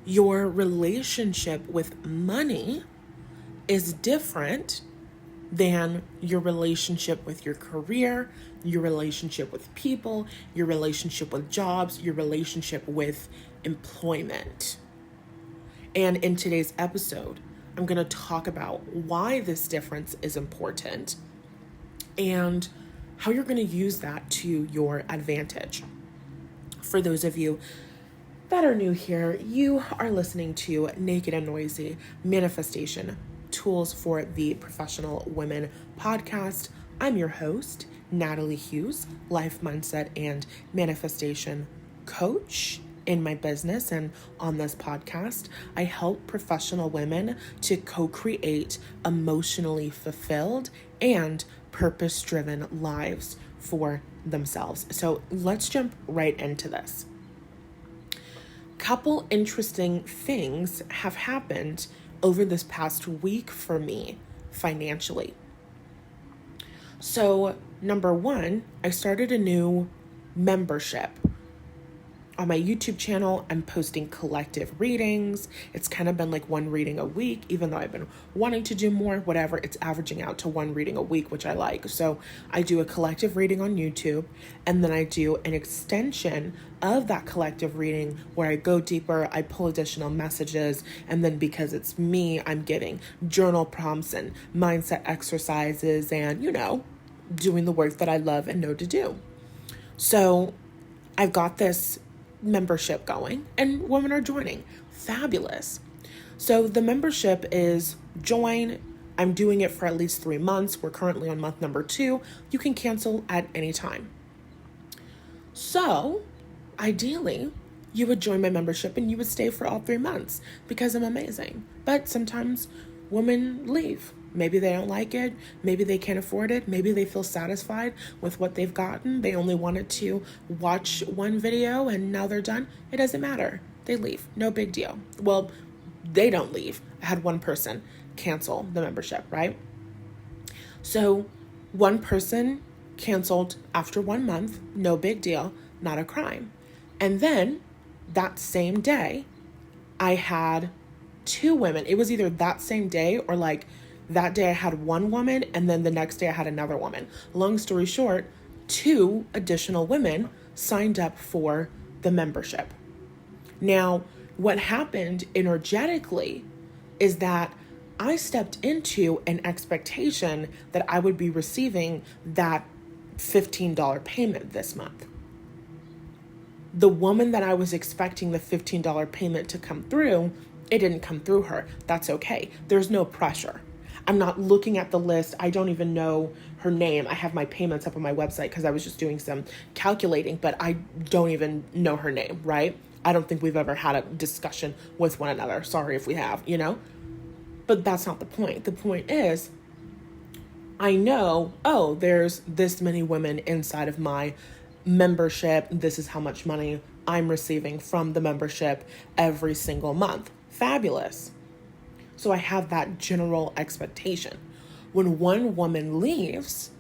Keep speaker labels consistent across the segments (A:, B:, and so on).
A: your relationship with money is different than your relationship with your career, your relationship with people, your relationship with jobs, your relationship with employment. And in today's episode, I'm going to talk about why this difference is important and how you're going to use that to your advantage. For those of you that are new here, you are listening to Naked and Noisy Manifestation Tools for the Professional Women podcast. I'm your host, Natalie Hughes, life mindset and manifestation coach. In my business and on this podcast, I help professional women to co-create emotionally fulfilled and purpose-driven lives for themselves. So let's jump right into this. Couple interesting things have happened over this past week for me financially. So, number one, I started a new membership. On my YouTube channel, I'm posting collective readings. It's kind of been like one reading a week, even though I've been wanting to do more, whatever. It's averaging out to one reading a week, which I like. So I do a collective reading on YouTube, and then I do an extension of that collective reading where I go deeper, I pull additional messages, and then because it's me, I'm giving journal prompts and mindset exercises and, doing the work that I love and know to do. So I've got this membership going and women are joining. Fabulous. So the membership is join. I'm doing it for at least 3 months. We're currently on month number 2. You can cancel at any time. So ideally, you would join my membership and you would stay for all 3 months because I'm amazing. But sometimes women leave. Maybe they don't like it. Maybe they can't afford it. Maybe they feel satisfied with what they've gotten. They only wanted to watch one video and now they're done. It doesn't matter. They leave. No big deal. Well, they don't leave. I had one person cancel the membership, right? So one person canceled after 1 month. No big deal. Not a crime. And then that same day, I had 2 women. It was either that same day or that day I had one woman and then the next day I had another woman. Long story short, 2 additional women signed up for the membership. Now, what happened energetically is that I stepped into an expectation that I would be receiving that $15 payment this month. The woman that I was expecting the $15 payment to come through, it didn't come through her. That's okay. There's no pressure. I'm not looking at the list. I don't even know her name. I have my payments up on my website because I was just doing some calculating, but I don't even know her name, right? I don't think we've ever had a discussion with one another. Sorry if we have, But that's not the point. The point is, I know, there's this many women inside of my membership. This is how much money I'm receiving from the membership every single month. Fabulous. So I have that general expectation. When one woman leaves,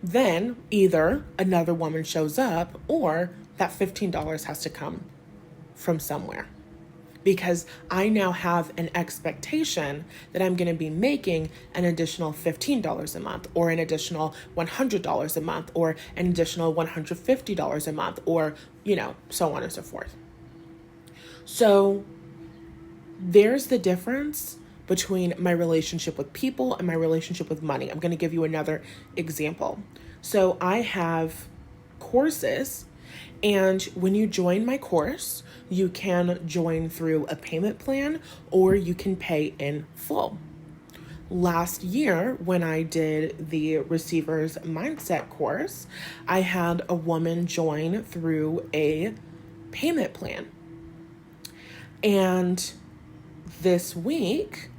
A: then either another woman shows up or that $15 has to come from somewhere. Because I now have an expectation that I'm going to be making an additional $15 a month or an additional $100 a month or an additional $150 a month or, so on and so forth. So there's the difference between my relationship with people and my relationship with money. I'm going to give you another example. So I have courses, and when you join my course, you can join through a payment plan or you can pay in full. Last year, when I did the Receiver's Mindset course, I had a woman join through a payment plan. And this week,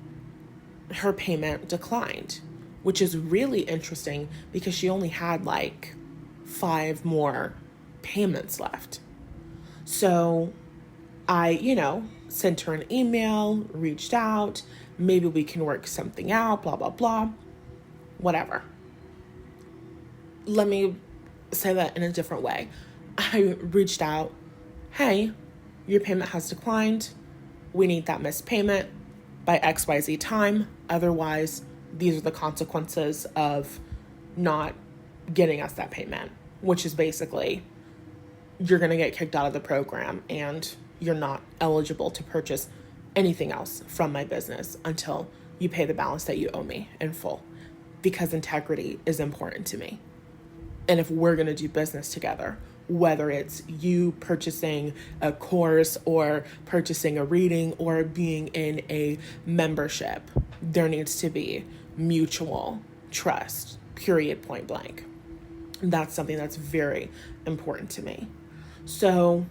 A: her payment declined, which is really interesting because she only had 5 more payments left. So I, sent her an email, reached out, maybe we can work something out, blah, blah, blah, whatever. Let me say that in a different way. I reached out, hey, your payment has declined. we need that missed payment by XYZ time. Otherwise, these are the consequences of not getting us that payment, which is basically you're going to get kicked out of the program and you're not eligible to purchase anything else from my business until you pay the balance that you owe me in full, because integrity is important to me. And if we're going to do business together, whether it's you purchasing a course or purchasing a reading or being in a membership, there needs to be mutual trust, period, point blank. That's something that's very important to me. So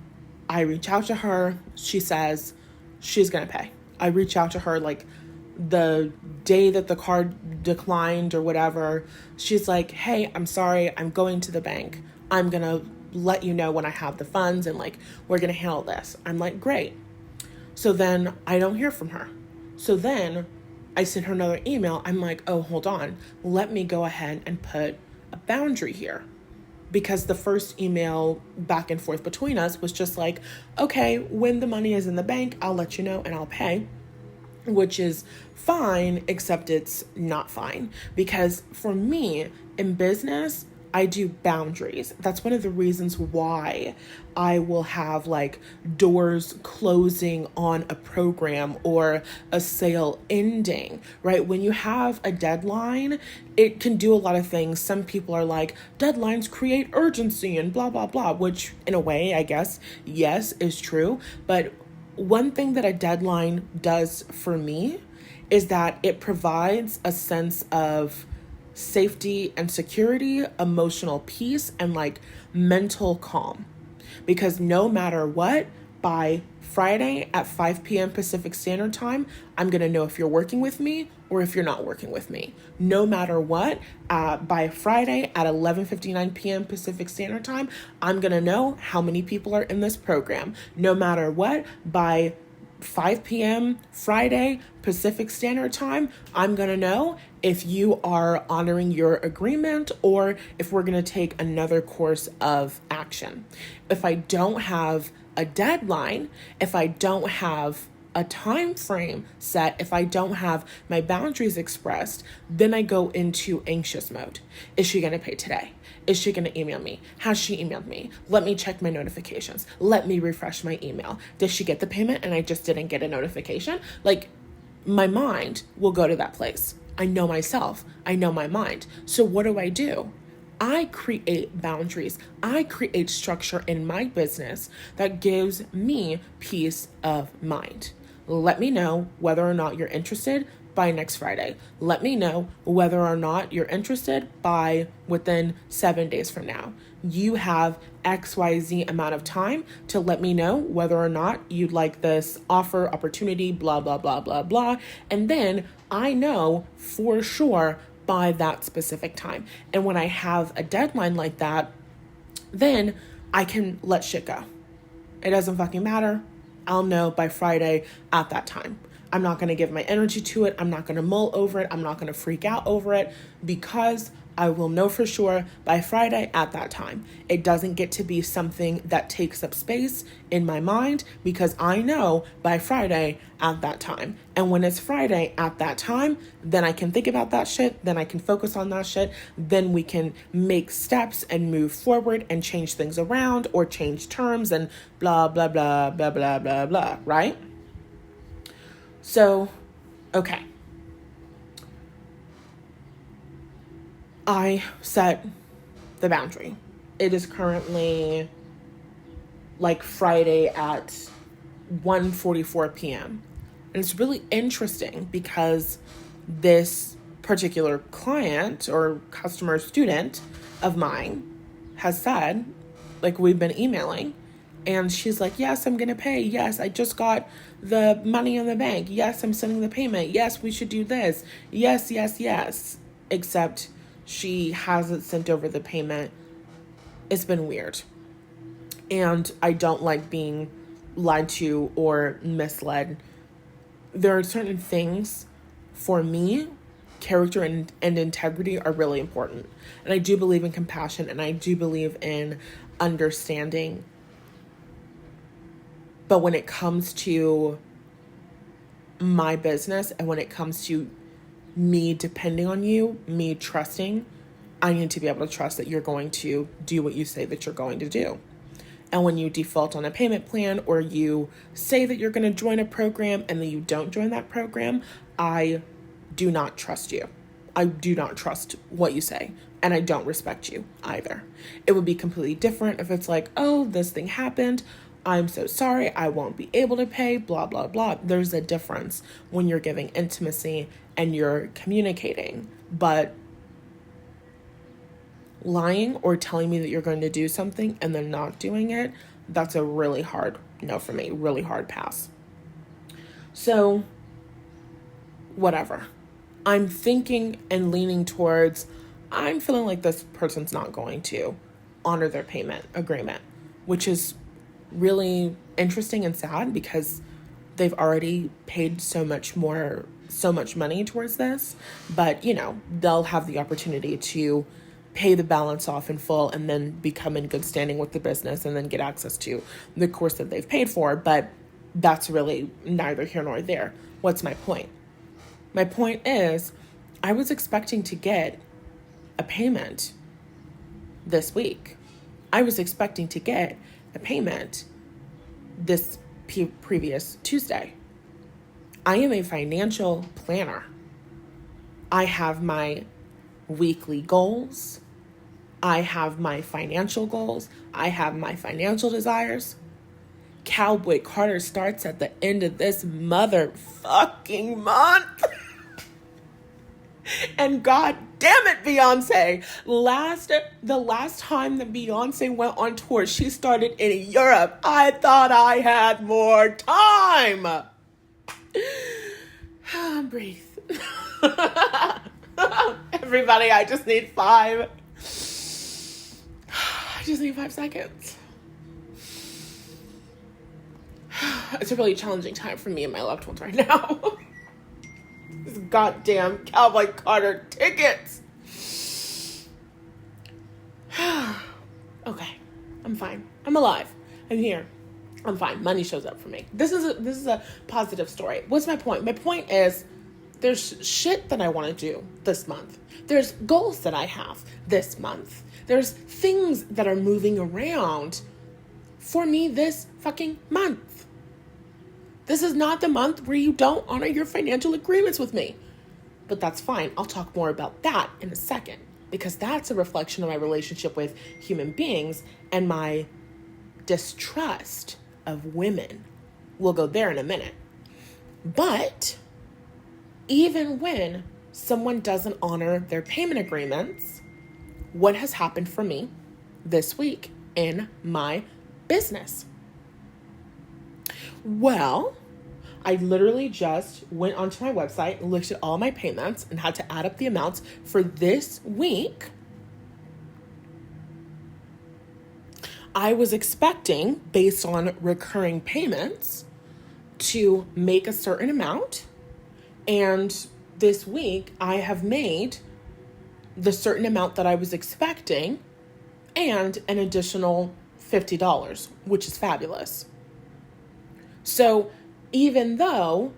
A: I reach out to her. She says she's going to pay. I reach out to her like the day that the card declined or whatever. She's like, hey, I'm sorry. I'm going to the bank. I'm going to let you know when I have the funds and like, we're going to handle this. I'm like, great. So then I don't hear from her. So then I sent her another email. I'm like, oh, hold on. Let me go ahead and put a boundary here. Because the first email back and forth between us was just like, okay, when the money is in the bank, I'll let you know and I'll pay, which is fine, except it's not fine. Because for me in business, I do boundaries. That's one of the reasons why I will have like doors closing on a program or a sale ending, right? When you have a deadline, it can do a lot of things. Some people are like, deadlines create urgency and blah, blah, blah, which in a way, I guess, yes, is true. But one thing that a deadline does for me is that it provides a sense of safety and security, emotional peace, and like mental calm. Because no matter what, by Friday at 5 p.m. Pacific Standard Time, I'm going to know if you're working with me or if you're not working with me. No matter what, by Friday at 11:59 p.m. Pacific Standard Time, I'm going to know how many people are in this program. No matter what, by 5 p.m. Friday Pacific Standard Time, I'm going to know if you are honoring your agreement or if we're going to take another course of action. If I don't have a deadline, if I don't have a time frame set, if I don't have my boundaries expressed, then I go into anxious mode. Is she going to pay today? Is she going to email me? Has she emailed me? Let me check my notifications. Let me refresh my email. Did she get the payment and I just didn't get a notification? Like, my mind will go to that place. I know myself. I know my mind. So what do? I create boundaries. I create structure in my business that gives me peace of mind. Let me know whether or not you're interested by next Friday. Let me know whether or not you're interested by within 7 days from now. You have XYZ amount of time to let me know whether or not you'd like this offer, opportunity, blah, blah, blah, blah, blah. And then I know for sure by that specific time. And when I have a deadline like that, then I can let shit go. It doesn't fucking matter. I'll know by Friday at that time. I'm not going to give my energy to it. I'm not going to mull over it. I'm not going to freak out over it because I will know for sure by Friday at that time. It doesn't get to be something that takes up space in my mind because I know by Friday at that time. And when it's Friday at that time, then I can think about that shit. Then I can focus on that shit. Then we can make steps and move forward and change things around or change terms and blah, blah, blah, blah, blah, blah, blah, right? So, okay. I set the boundary. It is currently like Friday at 1:44 p.m. And it's really interesting because this particular client or customer student of mine has said, like we've been emailing, and she's like, yes, I'm going to pay. Yes, I just got the money in the bank. Yes, I'm sending the payment. Yes, we should do this. Yes, yes, yes. Except she hasn't sent over the payment. It's been weird. And I don't like being lied to or misled. There are certain things for me, character and integrity are really important. And I do believe in compassion and I do believe in understanding. But when it comes to my business and when it comes to me depending on you, me trusting, I need to be able to trust that you're going to do what you say that you're going to do. And when you default on a payment plan or you say that you're going to join a program and then you don't join that program, I do not trust you. I do not trust what you say, and I don't respect you either. It would be completely different if it's like, oh, this thing happened. I'm so sorry. I won't be able to pay, blah, blah, blah. There's a difference when you're giving intimacy and you're communicating. But lying or telling me that you're going to do something and then not doing it, that's a really hard no for me, really hard pass. So, whatever. I'm thinking and leaning towards, I'm feeling like this person's not going to honor their payment agreement, which is really interesting and sad because they've already paid so much money towards this. But, they'll have the opportunity to pay the balance off in full and then become in good standing with the business and then get access to the course that they've paid for. But that's really neither here nor there. What's my point? My point is, I was expecting to get a payment this week. I was expecting to get a payment this previous Tuesday. I am a financial planner. I have my weekly goals. I have my financial goals. I have my financial desires. Cowboy Carter starts at the end of this motherfucking month. And God damn it, Beyonce. The last time that Beyonce went on tour, she started in Europe. I thought I had more time. Breathe. Everybody, I just need 5 seconds. It's a really challenging time for me and my loved ones right now. These goddamn Cowboy Carter tickets. Okay, I'm fine. I'm alive. I'm here. I'm fine. Money shows up for me. This is a positive story. What's my point? My point is there's shit that I want to do this month. There's goals that I have this month. There's things that are moving around for me this fucking month. This is not the month where you don't honor your financial agreements with me. But that's fine. I'll talk more about that in a second because that's a reflection of my relationship with human beings and my distrust of women. We'll go there in a minute. But even when someone doesn't honor their payment agreements, what has happened for me this week in my business? Well, I literally just went onto my website and looked at all my payments and had to add up the amounts for this week. I was expecting, based on recurring payments, to make a certain amount. And this week, I have made the certain amount that I was expecting and an additional $50, which is fabulous. So even though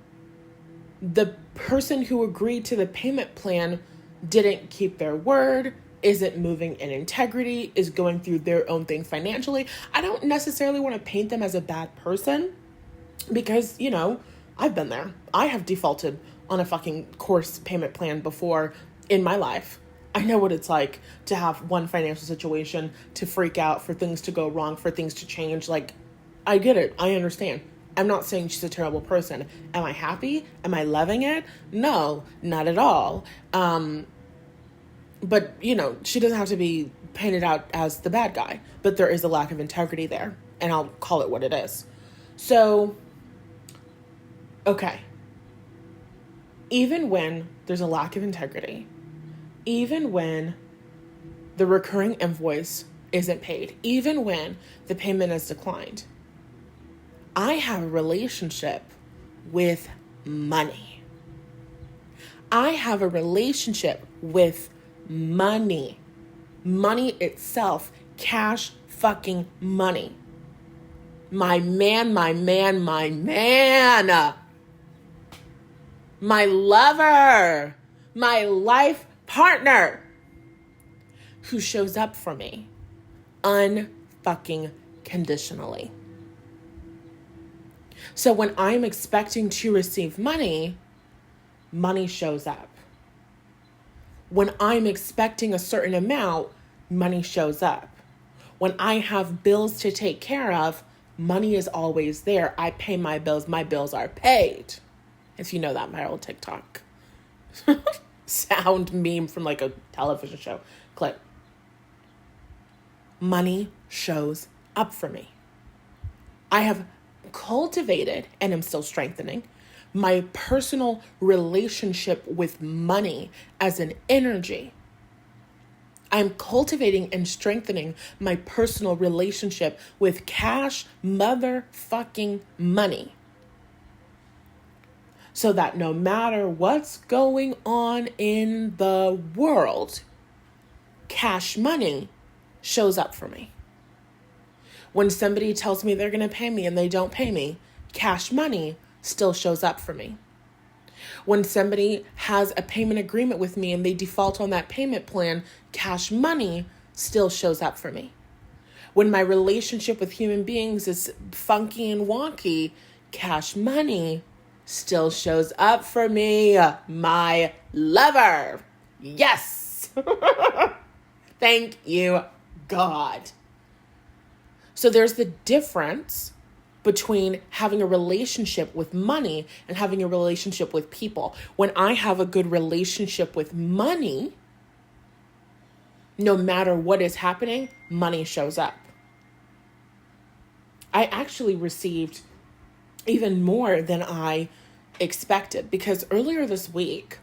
A: the person who agreed to the payment plan didn't keep their word, isn't moving in integrity, is going through their own thing financially, I don't necessarily want to paint them as a bad person because, I've been there. I have defaulted on a fucking course payment plan before in my life. I know what it's like to have one financial situation, to freak out, for things to go wrong, for things to change. Like, I get it. I understand. I'm not saying she's a terrible person. Am I happy? Am I loving it? No, not at all. But, she doesn't have to be painted out as the bad guy. But there is a lack of integrity there. And I'll call it what it is. So, okay. Even when there's a lack of integrity, even when the recurring invoice isn't paid, even when the payment is declined, I have a relationship with money. I have a relationship with money. Money itself. Cash fucking money. My man. my lover, my life partner, who shows up for me unfucking conditionally. So when I'm expecting to receive money, money shows up. When I'm expecting a certain amount, money shows up. When I have bills to take care of, money is always there. I pay my bills are paid. If you know that, my old TikTok sound meme from like a television show clip. Money shows up for me. I have cultivated, and am still strengthening, my personal relationship with money as an energy. I'm cultivating and strengthening my personal relationship with cash motherfucking money. So that no matter what's going on in the world, cash money shows up for me. When somebody tells me they're going to pay me and they don't pay me, cash money still shows up for me. When somebody has a payment agreement with me and they default on that payment plan, cash money still shows up for me. When my relationship with human beings is funky and wonky, cash money still shows up for me. My lover. Yes. Thank you, God. So there's the difference between having a relationship with money and having a relationship with people. When I have a good relationship with money, no matter what is happening, money shows up. I actually received even more than I expected, because earlier this week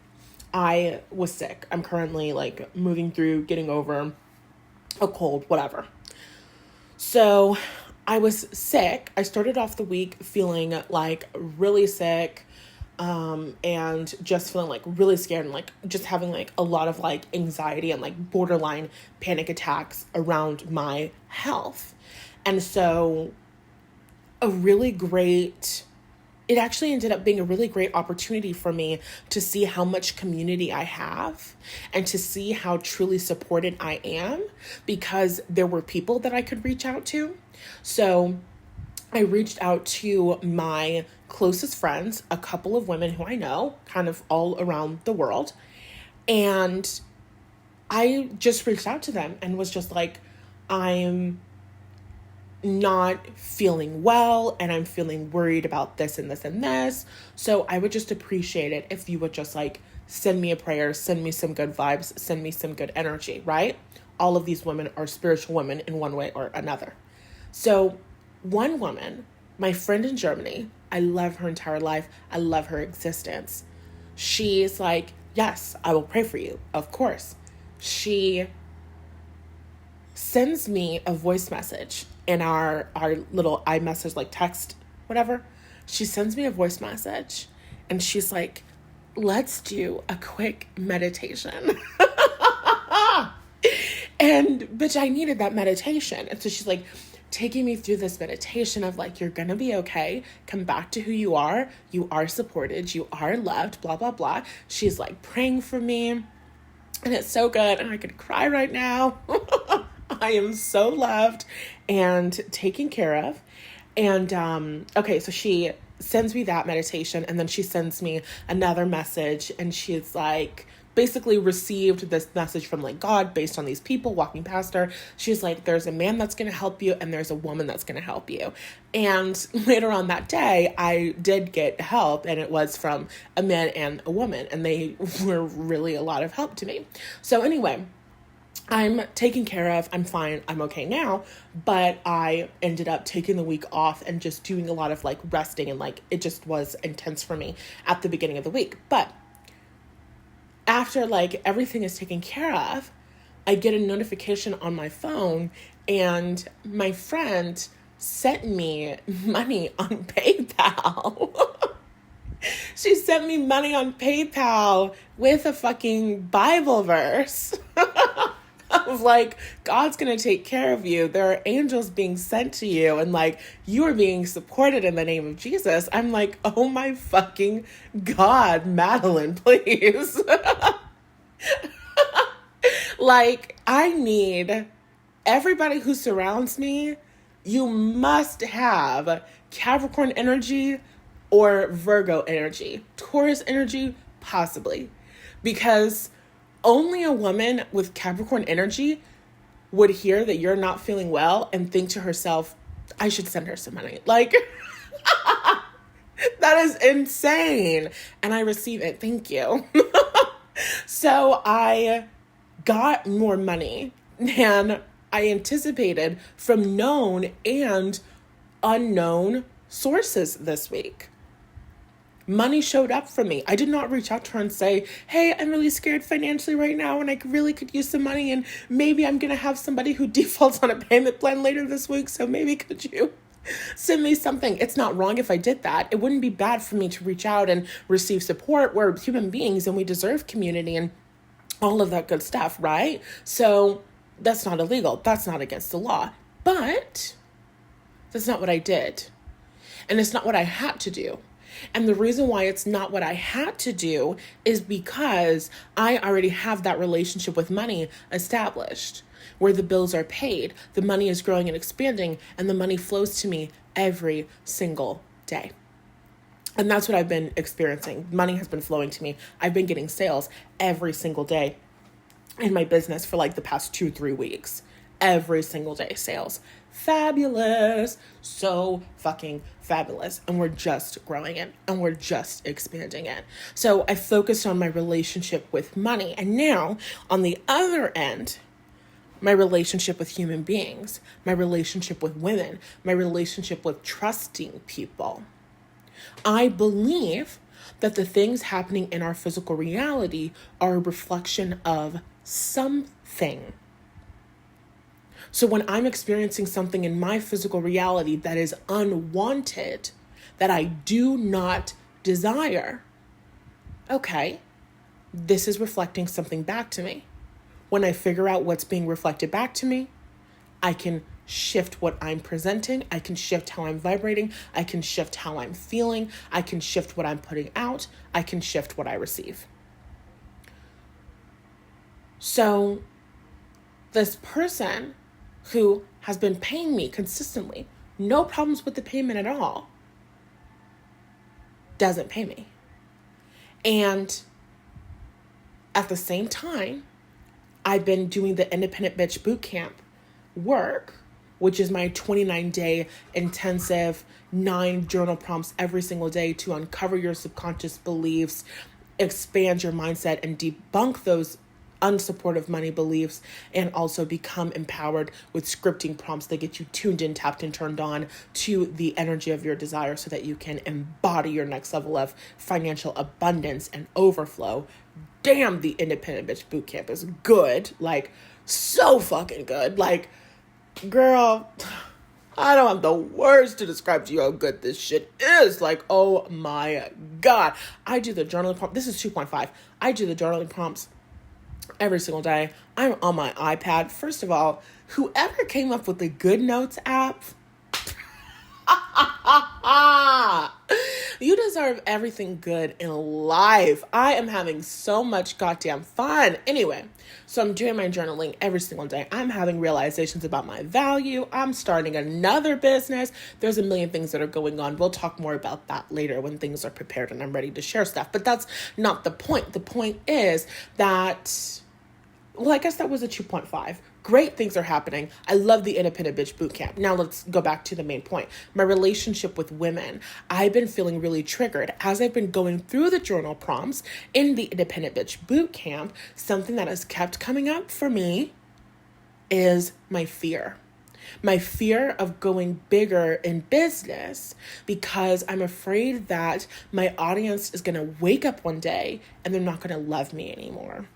A: I was sick. I'm currently like moving through getting over a cold, whatever. So I was sick. I started off the week feeling like really sick, and just feeling like really scared and like just having like a lot of like anxiety and like borderline panic attacks around my health. And so it actually ended up being a really great opportunity for me to see how much community I have and to see how truly supported I am, because there were people that I could reach out to. So I reached out to my closest friends, a couple of women who I know kind of all around the world. And I just reached out to them and was just like, I'm not feeling well and I'm feeling worried about this and this and this. So I would just appreciate it if you would just like send me a prayer, send me some good vibes, send me some good energy, right? All of these women are spiritual women in one way or another. So one woman, my friend in Germany, I love her entire life. I love her existence. She's like, yes, I will pray for you. Of course. She sends me a voice message in our little iMessage, like text, whatever. She sends me a voice message and she's like, let's do a quick meditation. And bitch, I needed that meditation. And so she's like taking me through this meditation of like, you're gonna be okay. Come back to who you are. You are supported. You are loved, blah, blah, blah. She's like praying for me. And it's so good. And I could cry right now. I am so loved and taken care of. And, okay, so she sends me that meditation and then she sends me another message and she's like, basically received this message from like God based on these people walking past her. She's like, there's a man that's going to help you and there's a woman that's going to help you. And later on that day, I did get help, and it was from a man and a woman, and they were really a lot of help to me. So anyway, I'm taken care of. I'm fine. I'm okay now. But I ended up taking the week off and just doing a lot of like resting, and like it just was intense for me at the beginning of the week. But after like everything is taken care of, I get a notification on my phone, and my friend sent me money on PayPal. She sent me money on PayPal with a fucking Bible verse. of like, God's going to take care of you. There are angels being sent to you, and like, you are being supported in the name of Jesus. I'm like, oh my fucking God, Madeline, please. Like, I need everybody who surrounds me, you must have Capricorn energy or Virgo energy. Taurus energy, possibly. Because only a woman with Capricorn energy would hear that you're not feeling well and think to herself, I should send her some money. Like, that is insane. And I receive it. Thank you. So I got more money than I anticipated from known and unknown sources this week. Money showed up for me. I did not reach out to her and say, hey, I'm really scared financially right now and I really could use some money and maybe I'm going to have somebody who defaults on a payment plan later this week, so maybe could you send me something? It's not wrong if I did that. It wouldn't be bad for me to reach out and receive support. We're human beings and we deserve community and all of that good stuff, right? So that's not illegal. That's not against the law. But that's not what I did. And it's not what I had to do. And the reason why it's not what I had to do is because I already have that relationship with money established, where the bills are paid, the money is growing and expanding, and the money flows to me every single day. And that's what I've been experiencing. Money has been flowing to me. I've been getting sales every single day in my business for like the past 2-3 weeks. Every single day, sales. Fabulous. So fucking fabulous. And we're just growing it and we're just expanding it. So I focused on my relationship with money. And now on the other end, my relationship with human beings, my relationship with women, my relationship with trusting people. I believe that the things happening in our physical reality are a reflection of something. So when I'm experiencing something in my physical reality that is unwanted, that I do not desire, okay, this is reflecting something back to me. When I figure out what's being reflected back to me, I can shift what I'm presenting. I can shift how I'm vibrating. I can shift how I'm feeling. I can shift what I'm putting out. I can shift what I receive. So this person who has been paying me consistently, no problems with the payment at all, doesn't pay me. And at the same time, I've been doing the Independent Bitch Bootcamp work, which is my 29-day intensive 9 journal prompts every single day to uncover your subconscious beliefs, expand your mindset, and debunk those unsupportive money beliefs, and also become empowered with scripting prompts that get you tuned in, tapped, and turned on to the energy of your desire so that you can embody your next level of financial abundance and overflow. Damn, the Independent Bitch Bootcamp is good. Like, so fucking good. Like, girl, I don't have the words to describe to you how good this shit is. Like, oh my God. I do the journaling prompt. This is 2.5. I do the journaling prompts every single day. I'm on my iPad. First of all, whoever came up with the Good Notes app, you deserve everything good in life. I am having so much goddamn fun. Anyway, so I'm doing my journaling every single day. I'm having realizations about my value. I'm starting another business. There's a million things that are going on. We'll talk more about that later when things are prepared and I'm ready to share stuff. But that's not the point. The point is that, well, I guess that was a 2.5. Great things are happening. I love the Independent Bitch Bootcamp. Now let's go back to the main point. My relationship with women. I've been feeling really triggered as I've been going through the journal prompts in the Independent Bitch Bootcamp. Something that has kept coming up for me is my fear. My fear of going bigger in business because I'm afraid that my audience is going to wake up one day and they're not going to love me anymore.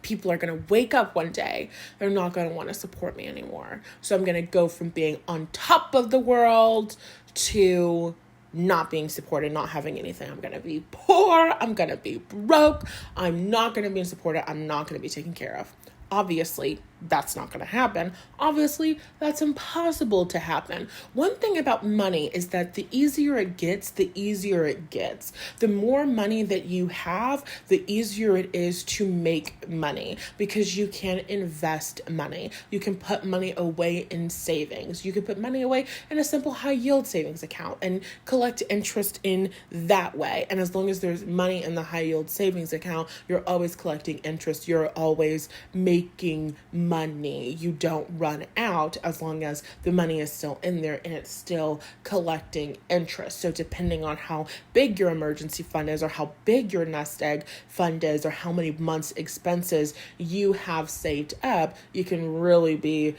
A: People are going to wake up one day. They're not going to want to support me anymore. So I'm going to go from being on top of the world to not being supported, not having anything. I'm going to be poor. I'm going to be broke. I'm not going to be supported. I'm not going to be taken care of. Obviously, that's not going to happen. Obviously, that's impossible to happen. One thing about money is that the easier it gets, the easier it gets. The more money that you have, the easier it is to make money because you can invest money. You can put money away in savings. You can put money away in a simple high yield savings account and collect interest in that way. And as long as there's money in the high yield savings account, you're always collecting interest. You're always making money. You don't run out as long as the money is still in there and it's still collecting interest. So depending on how big your emergency fund is, or how big your nest egg fund is, or how many months expenses you have saved up, you can really be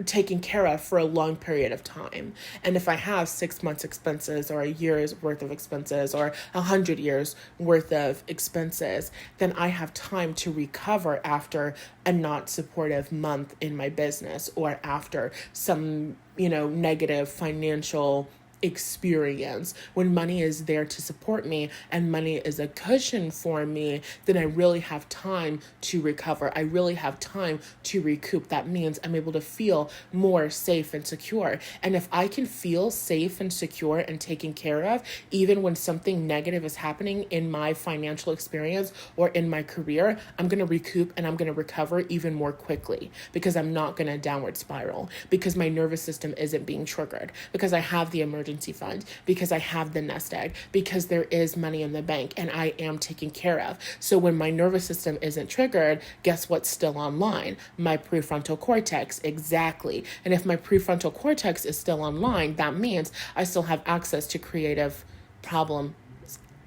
A: taken care of for a long period of time. And if I have 6 months expenses, or a year's worth of expenses, or 100 years worth of expenses, then I have time to recover after a not supportive month in my business, or after some, negative financial experience. When money is there to support me and money is a cushion for me, then I really have time to recover. I really have time to recoup. That means I'm able to feel more safe and secure. And if I can feel safe and secure and taken care of, even when something negative is happening in my financial experience or in my career, I'm going to recoup and I'm going to recover even more quickly, because I'm not going to downward spiral, because my nervous system isn't being triggered, because I have the emergency fund, because I have the nest egg, because there is money in the bank and I am taken care of. So when my nervous system isn't triggered, guess what's still online? My prefrontal cortex. Exactly. And if my prefrontal cortex is still online, that means I still have access to creative problem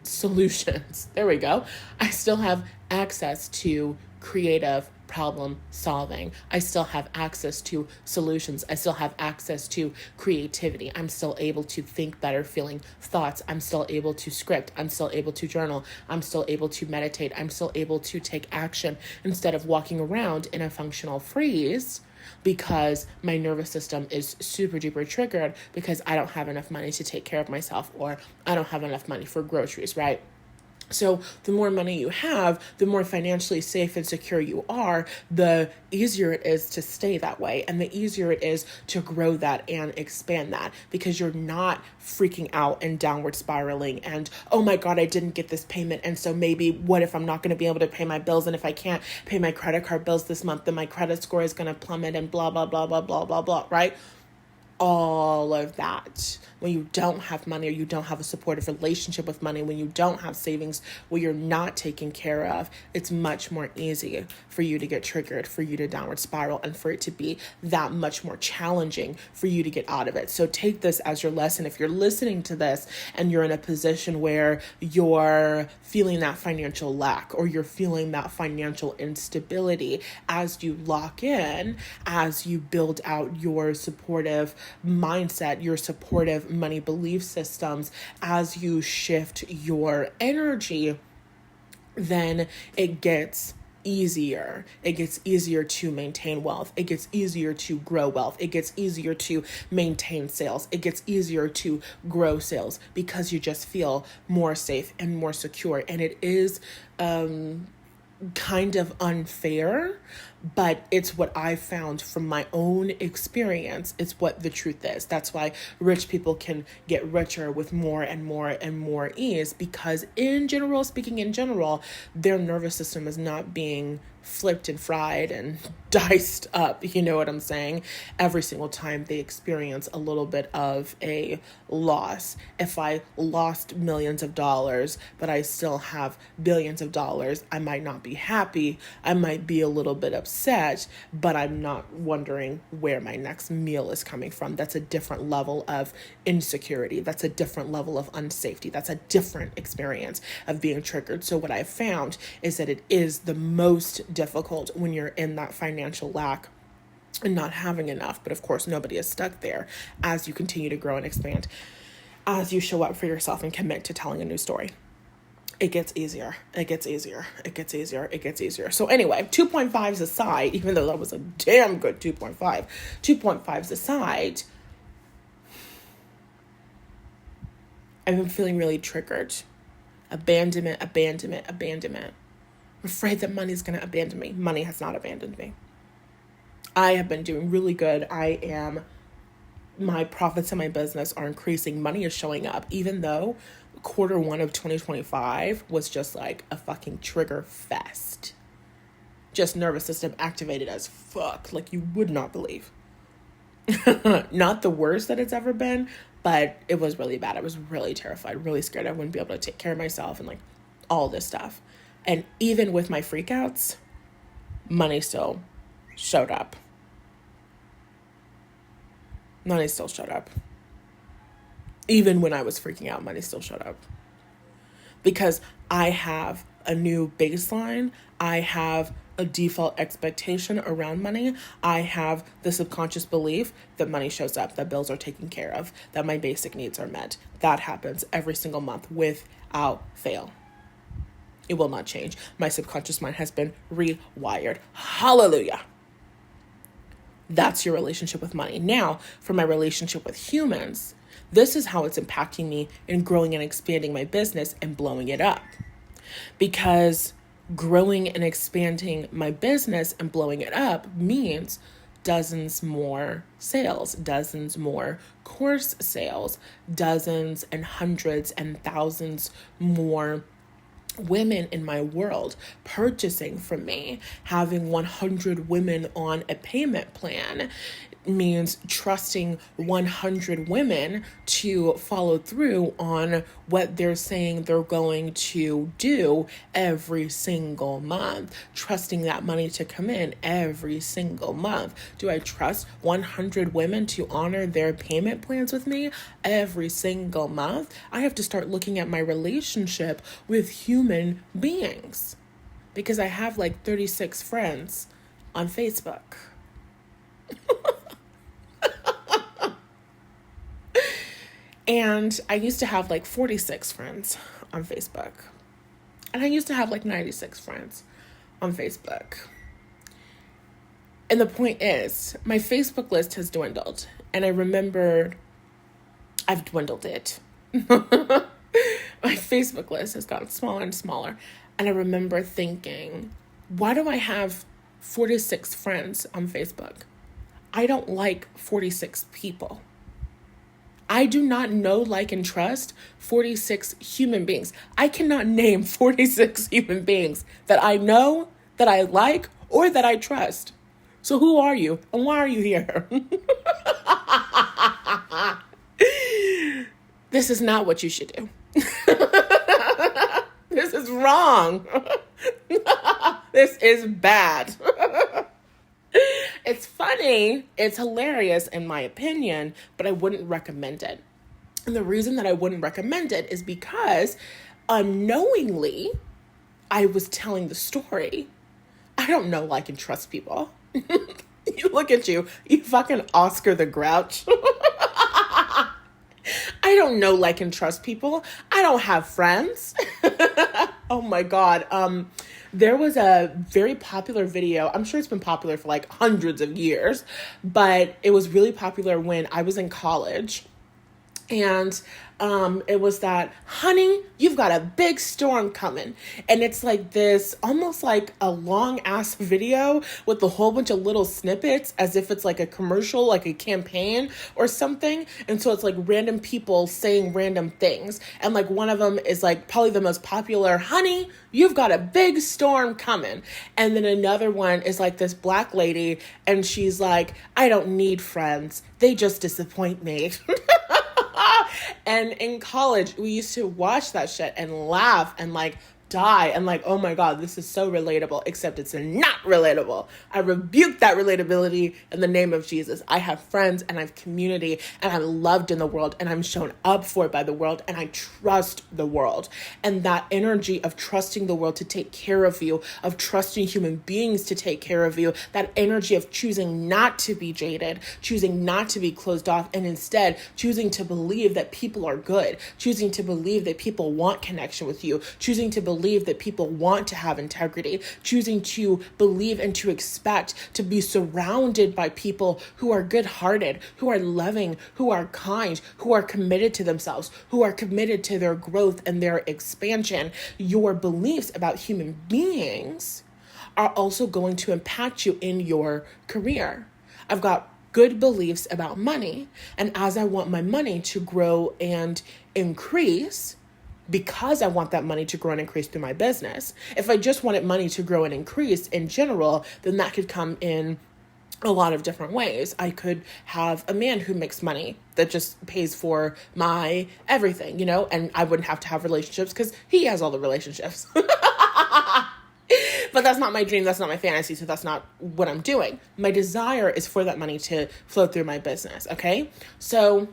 A: solutions. There we go. I still have access to creative problem solving. I still have access to solutions. I still have access to creativity. I'm still able to think better feeling thoughts. I'm still able to script. I'm still able to journal. I'm still able to meditate. I'm still able to take action instead of walking around in a functional freeze, because my nervous system is super duper triggered because I don't have enough money to take care of myself, or I don't have enough money for groceries, right? So the more money you have, the more financially safe and secure you are, the easier it is to stay that way, and the easier it is to grow that and expand that, because you're not freaking out and downward spiraling and, oh my God, I didn't get this payment, and so maybe what if I'm not going to be able to pay my bills, and if I can't pay my credit card bills this month, then my credit score is going to plummet and blah, blah, blah, blah, blah, blah, blah, right? All of that. When you don't have money, or you don't have a supportive relationship with money, when you don't have savings, where you're not taken care of, it's much more easy for you to get triggered, for you to downward spiral, and for it to be that much more challenging for you to get out of it. So take this as your lesson. If you're listening to this and you're in a position where you're feeling that financial lack, or you're feeling that financial instability, as you lock in, as you build out your supportive mindset, your supportive money belief systems, as you shift your energy, then it gets easier. It gets easier to maintain wealth. It gets easier to grow wealth. It gets easier to maintain sales. It gets easier to grow sales, because you just feel more safe and more secure. And it is kind of unfair, but it's what I found from my own experience. It's what the truth is. That's why rich people can get richer with more and more and more ease, because speaking in general, their nervous system is not being flipped and fried and diced up, you know what I'm saying, every single time they experience a little bit of a loss. If I lost millions of dollars, but I still have billions of dollars, I might not be happy. I might be a little bit upset, but I'm not wondering where my next meal is coming from. That's a different level of insecurity. That's a different level of unsafety. That's a different experience of being triggered. So what I've found is that it is the most difficult when you're in that financial lack and not having enough. But of course, nobody is stuck there. As you continue to grow and expand, as you show up for yourself and commit to telling a new story, it gets easier. It gets easier. It gets easier. It gets easier. So anyway, 2.5s aside, even though that was a damn good 2.5s aside, I've been feeling really triggered. Abandonment. I'm afraid that money's going to abandon me. Money has not abandoned me. I have been doing really good. My profits in my business are increasing. Money is showing up, even though quarter one of 2025 was just like a fucking trigger fest. Just nervous system activated as fuck, like you would not believe. Not the worst that it's ever been, but it was really bad. I was really terrified, really scared I wouldn't be able to take care of myself and like all this stuff. And even with my freakouts, money still showed up. Money still showed up. Even when I was freaking out, money still showed up. Because I have a new baseline. I have a default expectation around money. I have the subconscious belief that money shows up, that bills are taken care of, that my basic needs are met. That happens every single month without fail. It will not change. My subconscious mind has been rewired. Hallelujah. That's your relationship with money. Now, for my relationship with humans, this is how it's impacting me in growing and expanding my business and blowing it up. Because growing and expanding my business and blowing it up means dozens more sales, dozens more course sales, dozens and hundreds and thousands more women in my world purchasing from me. Having 100 women on a payment plan means trusting 100 women to follow through on what they're saying they're going to do every single month, trusting that money to come in every single month. Do I trust 100 women to honor their payment plans with me every single month? I have to start looking at my relationship with human beings, because I have like 36 friends on Facebook. And I used to have like 46 friends on Facebook. And I used to have like 96 friends on Facebook. And the point is, my Facebook list has dwindled. And I remembered I've dwindled it. My Facebook list has gotten smaller and smaller. And I remember thinking, why do I have 46 friends on Facebook? I don't like 46 people. I do not know, like, and trust 46 human beings. I cannot name 46 human beings that I know, that I like, or that I trust. So who are you and why are you here? This is not what you should do. This is wrong. This is bad. It's funny, it's hilarious in my opinion, but I wouldn't recommend it. And the reason that I wouldn't recommend it is because unknowingly, I was telling the story. I don't know, like, and trust people. You look at you fucking Oscar the Grouch. I don't know, like, and trust people. I don't have friends. Oh my God. There was a very popular video. I'm sure it's been popular for like hundreds of years, but it was really popular when I was in college. And it was that, honey, you've got a big storm coming. And it's like this, almost like a long ass video with a whole bunch of little snippets, as if it's like a commercial, like a campaign or something. And so it's like random people saying random things. And like one of them is like probably the most popular, honey, you've got a big storm coming. And then another one is like this black lady. And she's like, I don't need friends. They just disappoint me. And in college, we used to watch that shit and laugh and like die and like, oh my God, this is so relatable, except it's not relatable. I rebuke that relatability in the name of Jesus. I have friends and I have community and I'm loved in the world and I'm shown up for by the world and I trust the world. And that energy of trusting the world to take care of you, of trusting human beings to take care of you, that energy of choosing not to be jaded, choosing not to be closed off, and instead choosing to believe that people are good, choosing to believe that people want connection with you, choosing to believe believe that people want to have integrity, choosing to believe and to expect to be surrounded by people who are good-hearted, who are loving, who are kind, who are committed to themselves, who are committed to their growth and their expansion. Your beliefs about human beings are also going to impact you in your career. I've got good beliefs about money, and as I want my money to grow and increase, because I want that money to grow and increase through my business. If I just wanted money to grow and increase in general, then that could come in a lot of different ways. I could have a man who makes money that just pays for my everything, and I wouldn't have to have relationships because he has all the relationships. But that's not my dream. That's not my fantasy. So that's not what I'm doing. My desire is for that money to flow through my business. Okay. So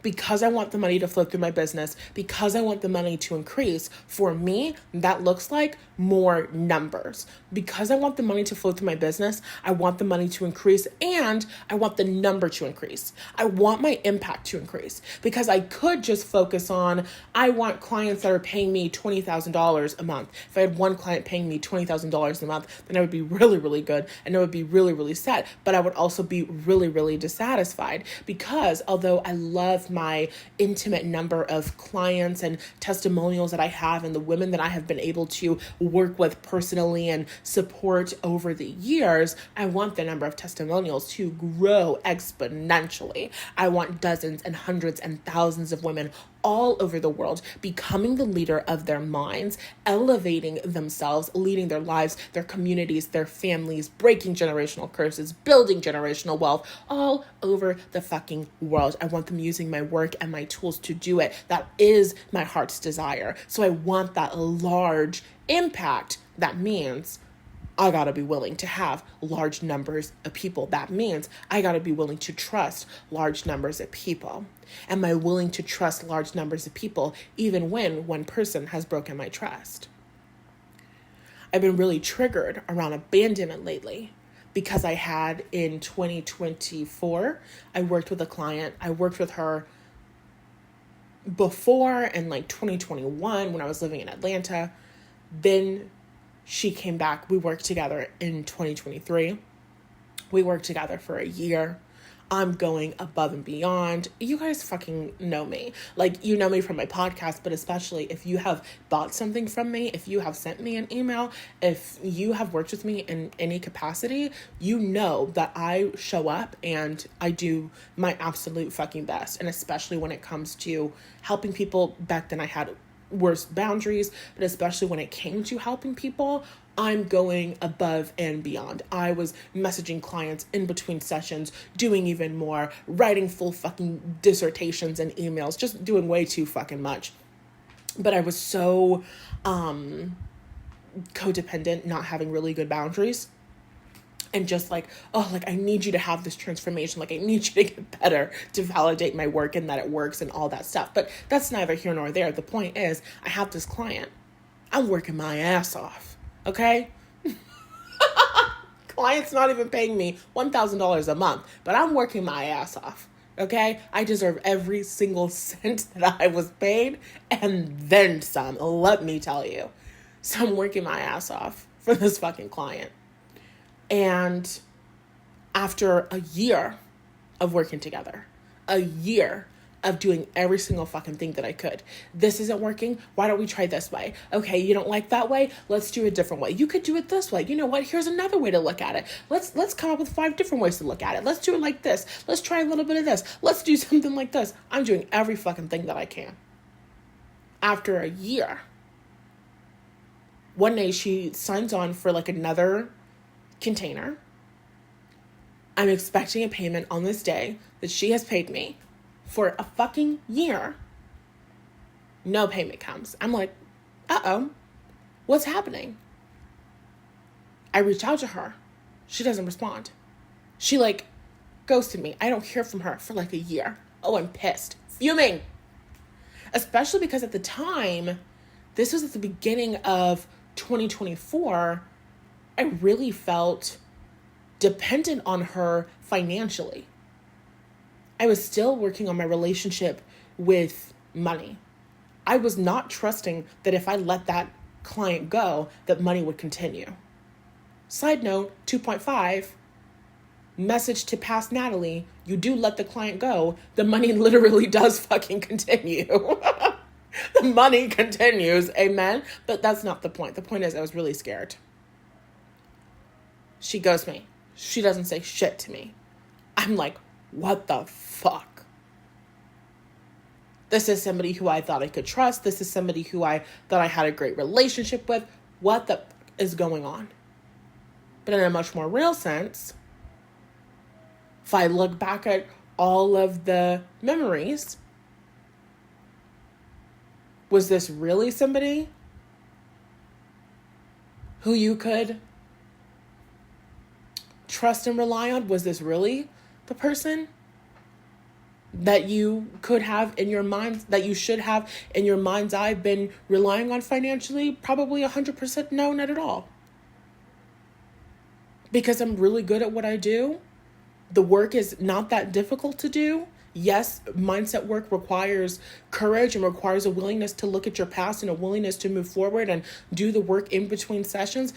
A: because I want the money to flow through my business, because I want the money to increase, for me, that looks like more numbers. Because I want the money to flow through my business, I want the money to increase, and I want the number to increase. I want my impact to increase, because I could just focus on, I want clients that are paying me $20,000 a month. If I had one client paying me $20,000 a month, then I would be really, really good, and I would be really, really set, but I would also be really, really dissatisfied, because although I love my intimate number of clients and testimonials that I have and the women that I have been able to work with personally and support over the years, I want the number of testimonials to grow exponentially. I want dozens and hundreds and thousands of women all over the world becoming the leader of their minds, elevating themselves, leading their lives, their communities, their families, breaking generational curses, building generational wealth all over the fucking world. I want them using my work and my tools to do it. That is my heart's desire. So I want that large impact. That means I gotta be willing to have large numbers of people. That means I gotta be willing to trust large numbers of people. Am I willing to trust large numbers of people even when one person has broken my trust? I've been really triggered around abandonment lately because I had in 2024, I worked with a client. I worked with her before in 2021 when I was living in Atlanta. Then she came back. We worked together in 2023. We worked together for a year. I'm going above and beyond. You guys fucking know me. You know me from my podcast, but especially if you have bought something from me, if you have sent me an email, if you have worked with me in any capacity, you know that I show up and I do my absolute fucking best. And especially when it comes to helping people, back then I had worse boundaries, but especially when it came to helping people, I'm going above and beyond. I was messaging clients in between sessions, doing even more, writing full fucking dissertations and emails, just doing way too fucking much. But I was so codependent, not having really good boundaries. And just I need you to have this transformation. I need you to get better to validate my work and that it works and all that stuff. But that's neither here nor there. The point is, I have this client. I'm working my ass off. Okay? Client's not even paying me $1,000 a month, but I'm working my ass off. Okay? I deserve every single cent that I was paid and then some. Let me tell you. So I'm working my ass off for this fucking client. And after a year of working together, a year of doing every single fucking thing that I could, this isn't working. Why don't we try this way? Okay, you don't like that way? Let's do a different way. You could do it this way. You know what? Here's another way to look at it. Let's come up with 5 different ways to look at it. Let's do it like this. Let's try a little bit of this. Let's do something like this. I'm doing every fucking thing that I can. After a year, one day she signs on for another container. I'm expecting a payment on this day that she has paid me for a fucking year. No payment comes. I'm like, uh-oh, what's happening? I reach out to her. She doesn't respond. She ghosted me. I don't hear from her for a year. Oh, I'm pissed. Fuming. Especially because at the time, this was at the beginning of 2024, I really felt dependent on her financially. I was still working on my relationship with money. I was not trusting that if I let that client go, that money would continue. Side note, 2.5, message to past Natalie, you do let the client go, the money literally does fucking continue. The money continues, amen? But that's not the point. The point is I was really scared. She ghosts me. She doesn't say shit to me. I'm like, what the fuck? This is somebody who I thought I could trust. This is somebody who I thought I had a great relationship with. What the fuck is going on? But in a much more real sense, if I look back at all of the memories, was this really somebody who you could trust and rely on? Was this really the person that you could have in your mind, that you should have in your mind's eye been relying on financially? Probably 100% no, not at all. Because I'm really good at what I do. The work is not that difficult to do. Yes, mindset work requires courage and requires a willingness to look at your past and a willingness to move forward and do the work in between sessions.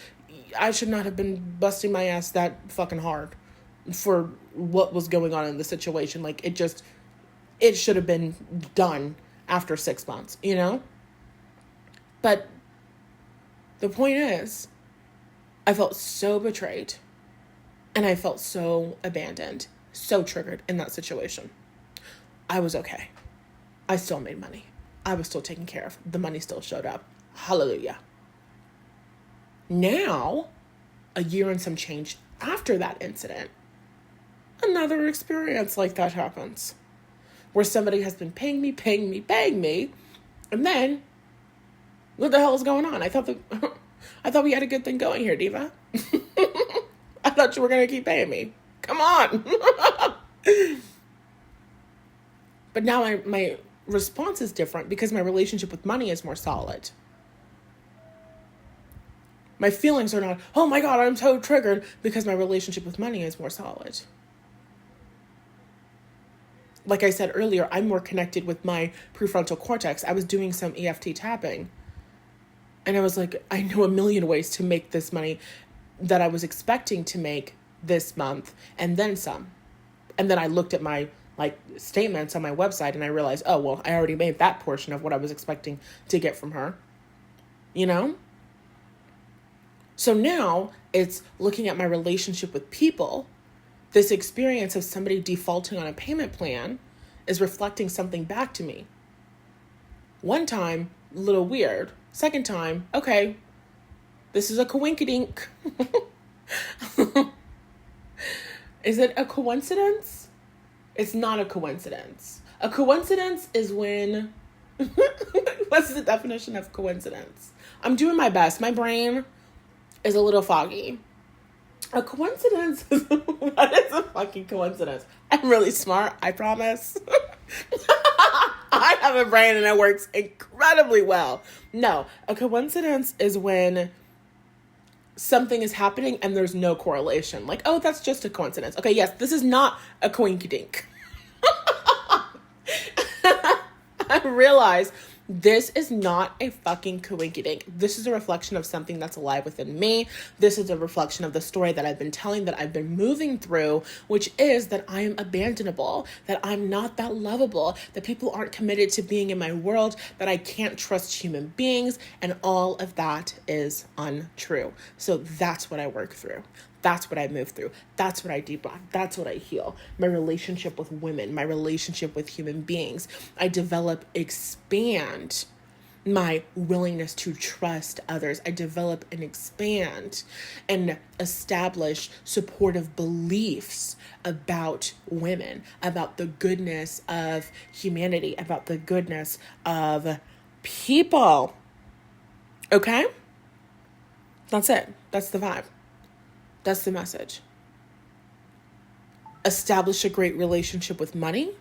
A: I should not have been busting my ass that fucking hard for what was going on in the situation. Like, it should have been done after 6 months, you know? But the point is, I felt so betrayed and I felt so abandoned, so triggered in that situation. I was okay. I still made money. I was still taken care of. The money still showed up. Hallelujah. Now, a year and some change after that incident, another experience like that happens. Where somebody has been paying me, and then, what the hell is going on? I thought we had a good thing going here, Diva. I thought you were going to keep paying me. Come on. But now my response is different because my relationship with money is more solid. My feelings are not, oh my God, I'm so triggered, because my relationship with money is more solid. Like I said earlier, I'm more connected with my prefrontal cortex. I was doing some EFT tapping. And I was like, I know a million ways to make this money that I was expecting to make this month, and then some. And then I looked at my statements on my website and I realized, oh, well, I already made that portion of what I was expecting to get from her. You know? So now it's looking at my relationship with people. This experience of somebody defaulting on a payment plan is reflecting something back to me. One time, a little weird. Second time, okay, this is a coinkydink. Is it a coincidence? It's not a coincidence. A coincidence is when... What's the definition of coincidence? I'm doing my best. My brain is a little foggy. A coincidence is... What is a fucking coincidence? I'm really smart, I promise. I have a brain and it works incredibly well. No, a coincidence is when something is happening and there's no correlation. Like, oh, that's just a coincidence. Okay, yes, this is not a coinkydink. I realize this is not a fucking coinkydink. This is a reflection of something that's alive within me. This is a reflection of the story that I've been telling, that I've been moving through, which is that I am abandonable, that I'm not that lovable, that people aren't committed to being in my world, that I can't trust human beings, and all of that is untrue. So that's what I work through. That's what I move through. That's what I deblock. That's what I heal. My relationship with women, my relationship with human beings. I develop, expand my willingness to trust others. I develop and expand and establish supportive beliefs about women, about the goodness of humanity, about the goodness of people. Okay? That's it. That's the vibe. That's the message. Establish a great relationship with money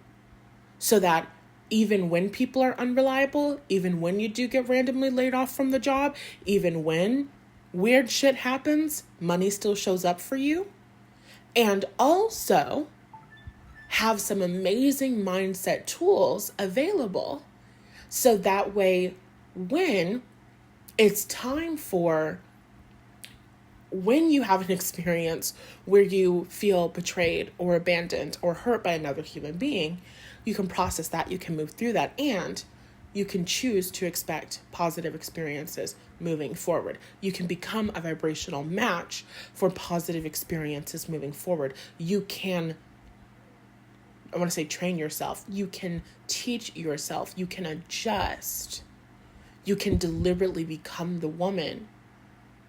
A: so that even when people are unreliable, even when you do get randomly laid off from the job, even when weird shit happens, money still shows up for you. And also have some amazing mindset tools available So that way, when it's time for, when you have an experience where you feel betrayed or abandoned or hurt by another human being, you can process that, you can move through that, and you can choose to expect positive experiences moving forward. You can become a vibrational match for positive experiences moving forward. You can, I want to say, train yourself. You can teach yourself. You can adjust. You can deliberately become the woman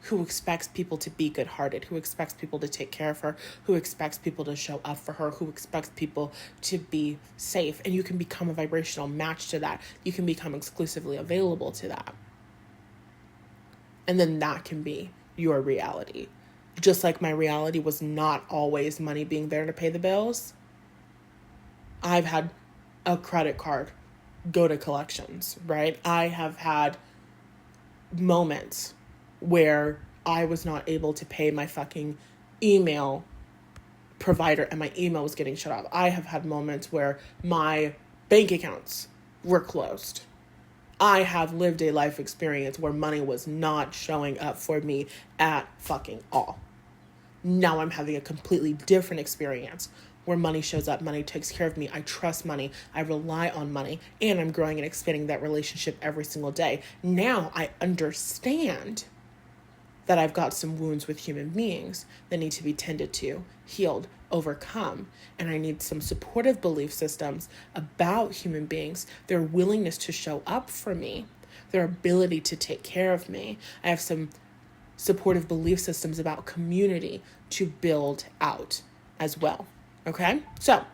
A: who expects people to be good-hearted, who expects people to take care of her, who expects people to show up for her, who expects people to be safe. And you can become a vibrational match to that. You can become exclusively available to that. And then that can be your reality. Just like my reality was not always money being there to pay the bills. I've had a credit card go to collections, right? I have had moments where I was not able to pay my fucking email provider and my email was getting shut off. I have had moments where my bank accounts were closed. I have lived a life experience where money was not showing up for me at fucking all. Now I'm having a completely different experience where money shows up, money takes care of me, I trust money, I rely on money, and I'm growing and expanding that relationship every single day. Now I understand that I've got some wounds with human beings that need to be tended to, healed, overcome, and I need some supportive belief systems about human beings, their willingness to show up for me, their ability to take care of me. I have some supportive belief systems about community to build out as well. Okay? So,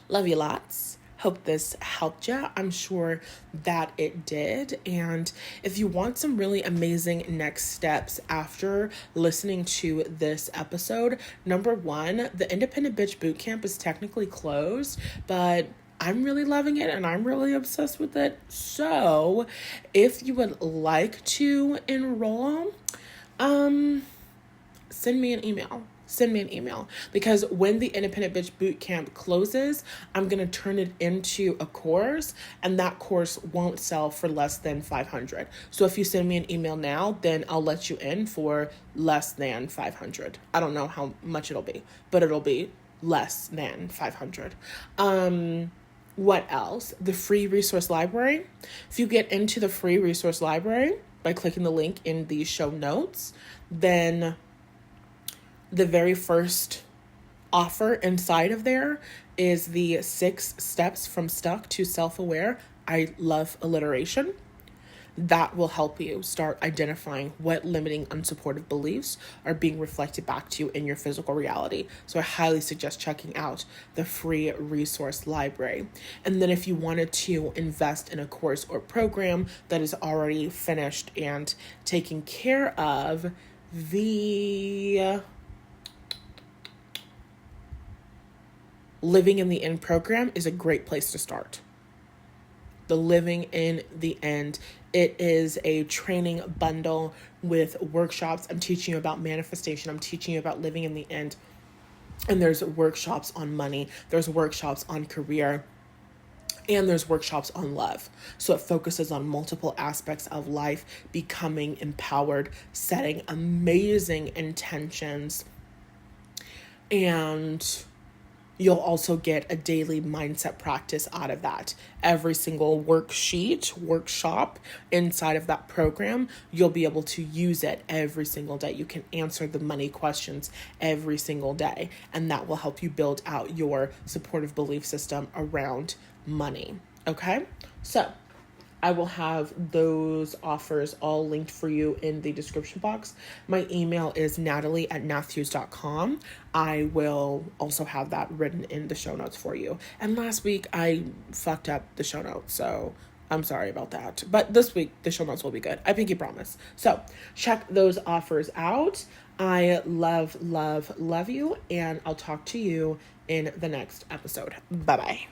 A: love you lots. Hope this helped you. I'm sure that it did. And if you want some really amazing next steps after listening to this episode, number one, the Independent Bitch Bootcamp is technically closed, but I'm really loving it and I'm really obsessed with it. So if you would like to enroll, send me an email. Because when the Independent Bitch Bootcamp closes, I'm going to turn it into a course, and that course won't sell for less than $500. So if you send me an email now, then I'll let you in for less than $500. I don't know how much it'll be, but it'll be less than $500. What else? The free resource library. If you get into the free resource library by clicking the link in the show notes, then the very first offer inside of there is the 6 steps from stuck to self-aware. I love alliteration. That will help you start identifying what limiting, unsupportive beliefs are being reflected back to you in your physical reality. So I highly suggest checking out the free resource library. And then if you wanted to invest in a course or program that is already finished and taken care of, the Living in the End program is a great place to start. The Living in the End. It is a training bundle with workshops. I'm teaching you about manifestation. I'm teaching you about living in the end. And there's workshops on money. There's workshops on career. And there's workshops on love. So it focuses on multiple aspects of life, becoming empowered, setting amazing intentions, and you'll also get a daily mindset practice out of that. Every single workshop inside of that program, you'll be able to use it every single day. You can answer the money questions every single day, and that will help you build out your supportive belief system around money. Okay? So I will have those offers all linked for you in the description box. My email is natalie@nathhughes.com. I will also have that written in the show notes for you. And last week I fucked up the show notes, so I'm sorry about that. But this week the show notes will be good. I pinky promise. So check those offers out. I love you, and I'll talk to you in the next episode. Bye-bye.